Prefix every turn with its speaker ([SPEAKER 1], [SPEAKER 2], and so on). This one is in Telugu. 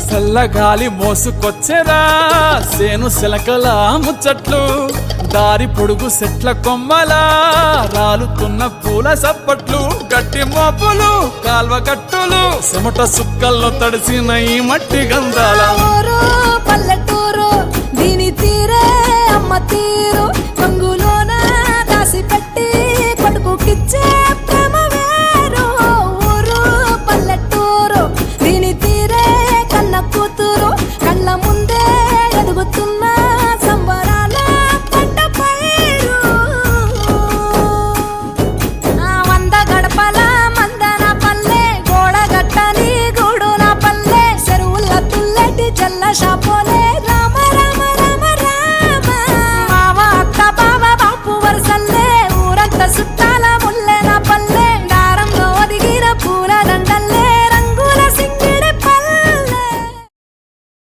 [SPEAKER 1] చల్లగాలి మోసుకొచ్చెరా సేను శిలకల ముచ్చట్లు దారి పొడుగు సెట్ల కొమ్మలా రాలుతున్న పూల సప్పట్లు గట్టి మోపులు కాల్వ కట్టులు చెమట సుక్కల్లో తడిసిన ఈ మట్టి గంధాల
[SPEAKER 2] పల్లెటూరు దీని తీరే అమ్మ తీరు రంగులోన దాసి పెట్టి కొడుకుకిచ్చే